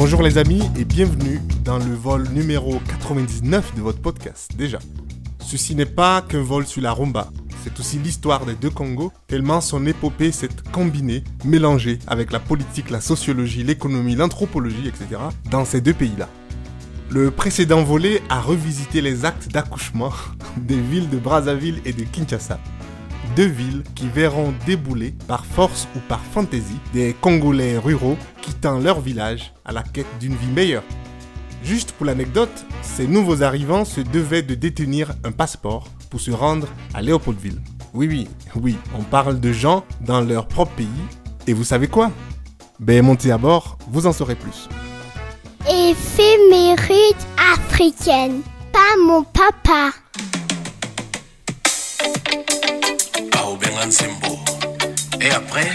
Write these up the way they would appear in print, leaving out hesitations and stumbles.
Bonjour les amis et bienvenue dans le vol numéro 99 de votre podcast, déjà. Ceci n'est pas qu'un vol sur la rumba, c'est aussi l'histoire des deux Congos, tellement son épopée s'est combinée, mélangée avec la politique, la sociologie, l'économie, l'anthropologie, etc. dans ces deux pays-là. Le précédent volet a revisité les actes d'accouchement des villes de Brazzaville et de Kinshasa. Deux villes qui verront débouler, par force ou par fantaisie, des Congolais ruraux quittant leur village à la quête d'une vie meilleure. Juste pour l'anecdote, ces nouveaux arrivants se devaient de détenir un passeport pour se rendre à Léopoldville. Oui, on parle de gens dans leur propre pays. Et vous savez quoi ? Montez à bord, vous en saurez plus. Éphéméride africaine, pas mon papa. Et après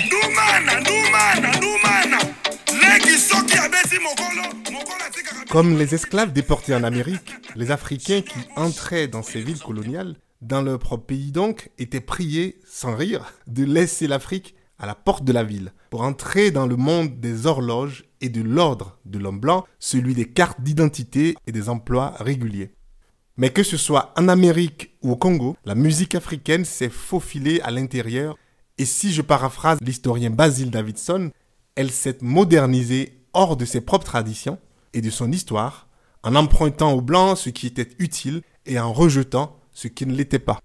Comme les esclaves déportés en Amérique, les Africains qui entraient dans ces villes coloniales, dans leur propre pays donc, étaient priés, sans rire, de laisser l'Afrique à la porte de la ville pour entrer dans le monde des horloges et de l'ordre de l'homme blanc, celui des cartes d'identité et des emplois réguliers. Mais que ce soit en Amérique ou au Congo, la musique africaine s'est faufilée à l'intérieur et si je paraphrase l'historien Basil Davidson, elle s'est modernisée hors de ses propres traditions et de son histoire, en empruntant aux Blancs ce qui était utile et en rejetant ce qui ne l'était pas.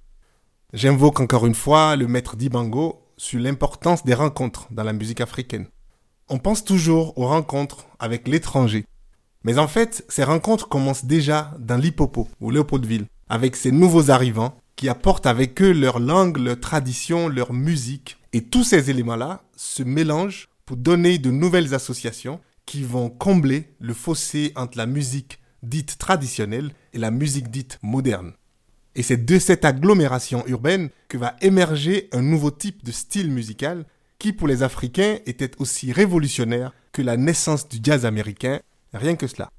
J'invoque encore une fois le maître Dibango sur l'importance des rencontres dans la musique africaine. On pense toujours aux rencontres avec l'étranger. Mais en fait, ces rencontres commencent déjà dans l'Hippopo ou Léopoldville, avec ces nouveaux arrivants qui apportent avec eux leur langue, leur tradition, leur musique. Et tous ces éléments-là se mélangent pour donner de nouvelles associations qui vont combler le fossé entre la musique dite traditionnelle et la musique dite moderne. Et c'est de cette agglomération urbaine que va émerger un nouveau type de style musical qui, pour les Africains, était aussi révolutionnaire que la naissance du jazz américain, rien que cela.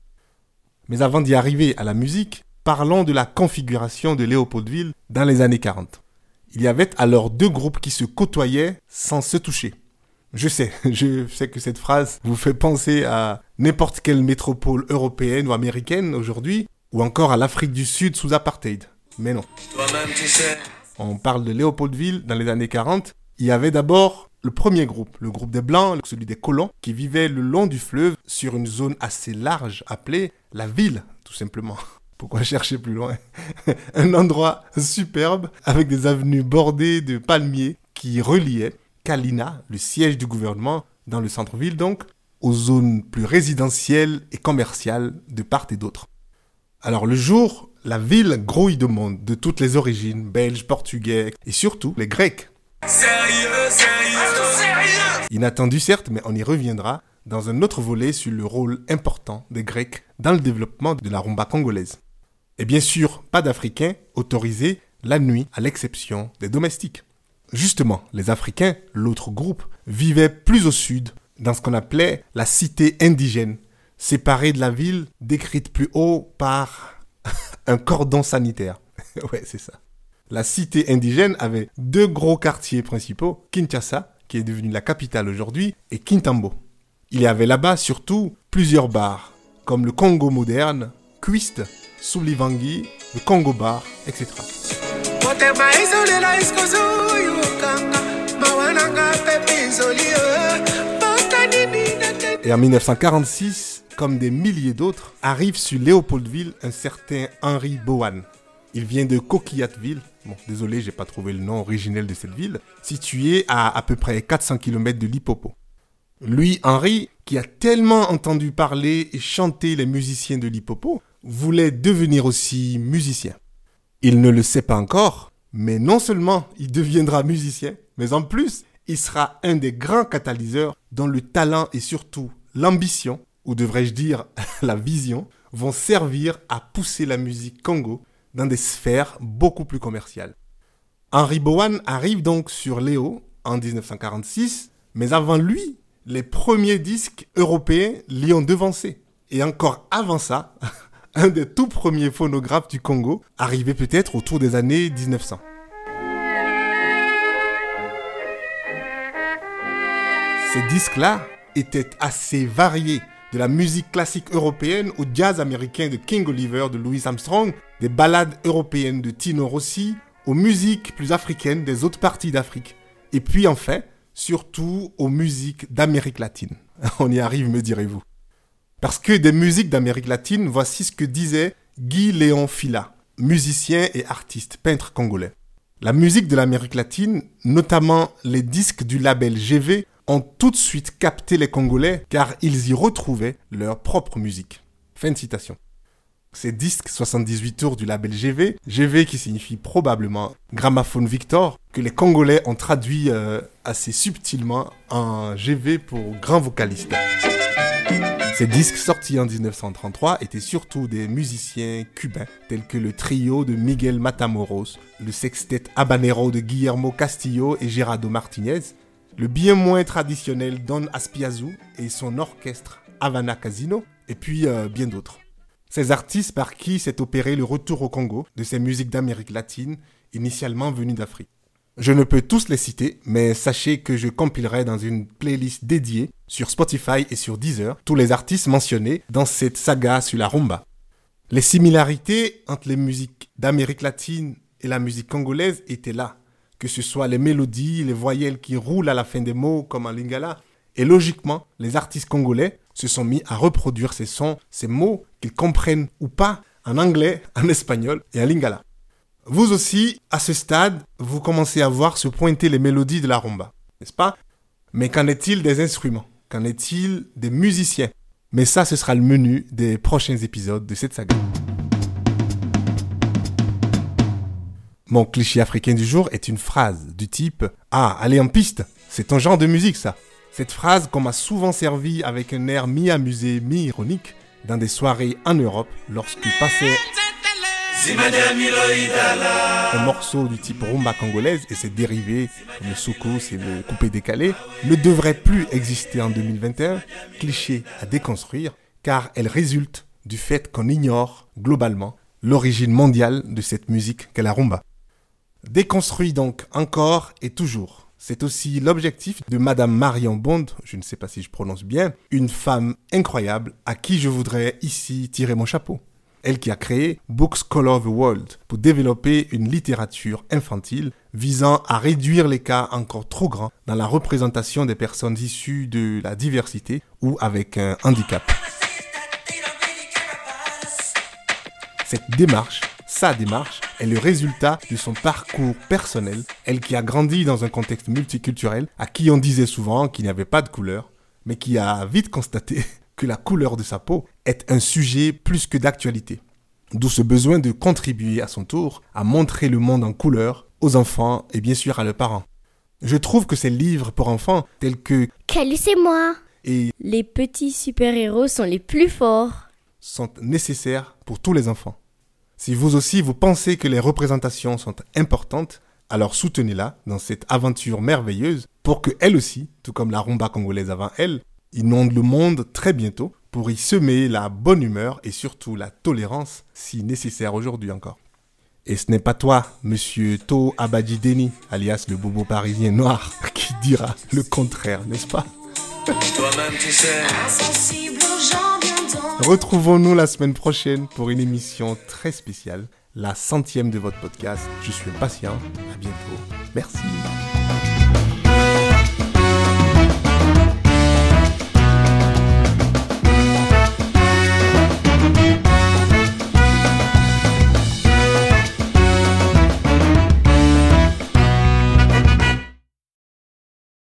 Mais avant d'y arriver à la musique, parlons de la configuration de Léopoldville dans les années 40. Il y avait alors deux groupes qui se côtoyaient sans se toucher. Je sais que cette phrase vous fait penser à n'importe quelle métropole européenne ou américaine aujourd'hui, ou encore à l'Afrique du Sud sous apartheid. Mais non. toi-même tu sais. On parle de Léopoldville dans les années 40. Il y avait d'abord le premier groupe, le groupe des Blancs, celui des colons, qui vivaient le long du fleuve sur une zone assez large appelée la ville, tout simplement. Pourquoi chercher plus loin ? Un endroit superbe avec des avenues bordées de palmiers qui reliaient Kalina, le siège du gouvernement, dans le centre-ville donc, aux zones plus résidentielles et commerciales de part et d'autre. Alors le jour, la ville grouille de monde, de toutes les origines, belges, portugais et surtout les Grecs. Sérieux. Inattendu certes, mais on y reviendra dans un autre volet sur le rôle important des Grecs dans le développement de la rumba congolaise. Et bien sûr, pas d'Africains autorisés la nuit à l'exception des domestiques. Justement, les Africains, l'autre groupe, vivaient plus au sud, dans ce qu'on appelait la cité indigène, séparée de la ville, décrite plus haut par un cordon sanitaire. Ouais, c'est ça. La cité indigène avait deux gros quartiers principaux, Kinshasa, qui est devenue la capitale aujourd'hui, et Kintambo. Il y avait là-bas surtout plusieurs bars, comme le Congo moderne, Kwist, Soulivangi, le Congo Bar, etc. Et en 1946, comme des milliers d'autres, arrive sur Léopoldville un certain Henry Bowan. Il vient de Coquillatville, désolé, j'ai pas trouvé le nom originel de cette ville, située à peu près 400 km de l'Hippopo. Lui, Henry, qui a tellement entendu parler et chanter les musiciens de l'Hippopo, voulait devenir aussi musicien. Il ne le sait pas encore, mais non seulement il deviendra musicien, mais en plus, il sera un des grands catalyseurs dont le talent et surtout l'ambition, ou devrais-je dire la vision, vont servir à pousser la musique Congo dans des sphères beaucoup plus commerciales. Henry Bowan arrive donc sur Léo en 1946, mais avant lui, les premiers disques européens l'y ont devancé. Et encore avant ça, un des tout premiers phonographes du Congo arrivait peut-être autour des années 1900. Ces disques-là étaient assez variés, de la musique classique européenne au jazz américain de King Oliver, de Louis Armstrong, des ballades européennes de Tino Rossi, aux musiques plus africaines des autres parties d'Afrique. Et puis enfin, surtout aux musiques d'Amérique latine. On y arrive, me direz-vous. Parce que des musiques d'Amérique latine, voici ce que disait Guy Léon Fila, musicien et artiste, peintre congolais. La musique de l'Amérique latine, notamment les disques du label GV, ont tout de suite capté les Congolais car ils y retrouvaient leur propre musique. Fin de citation. Ces disques 78 tours du label GV, GV qui signifie probablement gramophone Victor, que les Congolais ont traduit assez subtilement en GV pour grand vocaliste. Ces disques sortis en 1933 étaient surtout des musiciens cubains tels que le trio de Miguel Matamoros, le sextet habanero de Guillermo Castillo et Gerardo Martinez, le bien moins traditionnel Don Aspiazou et son orchestre Havana Casino, et puis bien d'autres. Ces artistes par qui s'est opéré le retour au Congo de ces musiques d'Amérique latine, initialement venues d'Afrique. Je ne peux tous les citer, mais sachez que je compilerai dans une playlist dédiée sur Spotify et sur Deezer tous les artistes mentionnés dans cette saga sur la rumba. Les similarités entre les musiques d'Amérique latine et la musique congolaise étaient là, que ce soit les mélodies, les voyelles qui roulent à la fin des mots comme en lingala, et logiquement, les artistes congolais se sont mis à reproduire ces sons, ces mots qu'ils comprennent ou pas en anglais, en espagnol et en lingala. Vous aussi, à ce stade, vous commencez à voir se pointer les mélodies de la rumba, n'est-ce pas? Mais qu'en est-il des instruments? Qu'en est-il des musiciens? Mais ça, ce sera le menu des prochains épisodes de cette saga. Mon cliché africain du jour est une phrase du type « Ah, allez en piste, c'est ton genre de musique ça !» Cette phrase qu'on m'a souvent servie avec un air mi-amusé, mi-ironique dans des soirées en Europe lorsque passait un morceau du type rumba congolaise et ses dérivés comme le soukous et le coupé décalé ne devrait plus exister en 2021, cliché à déconstruire, car elle résulte du fait qu'on ignore globalement l'origine mondiale de cette musique qu'est la rumba. Déconstruit donc encore et toujours. C'est aussi l'objectif de Madame Marion Bond, je ne sais pas si je prononce bien, une femme incroyable à qui je voudrais ici tirer mon chapeau. Elle qui a créé Books Color the World pour développer une littérature infantile visant à réduire les cas encore trop grands dans la représentation des personnes issues de la diversité ou avec un handicap. Cette démarche, sa démarche, est le résultat de son parcours personnel, elle qui a grandi dans un contexte multiculturel, à qui on disait souvent qu'il n'y avait pas de couleur, mais qui a vite constaté que la couleur de sa peau est un sujet plus que d'actualité. D'où ce besoin de contribuer à son tour à montrer le monde en couleur aux enfants et bien sûr à leurs parents. Je trouve que ces livres pour enfants tels que Caillou c'est moi et Les petits super-héros sont les plus forts sont nécessaires pour tous les enfants. Si vous aussi vous pensez que les représentations sont importantes, alors soutenez-la dans cette aventure merveilleuse pour que elle aussi, tout comme la rumba congolaise avant elle, inonde le monde très bientôt pour y semer la bonne humeur et surtout la tolérance si nécessaire aujourd'hui encore. Et ce n'est pas toi, monsieur To Abadji Deni, alias le bobo parisien noir, qui dira le contraire, n'est-ce pas? Toi-même tu sais. Retrouvons-nous la semaine prochaine pour une émission très spéciale, la 100e de votre podcast. Je suis impatient. À bientôt. Merci.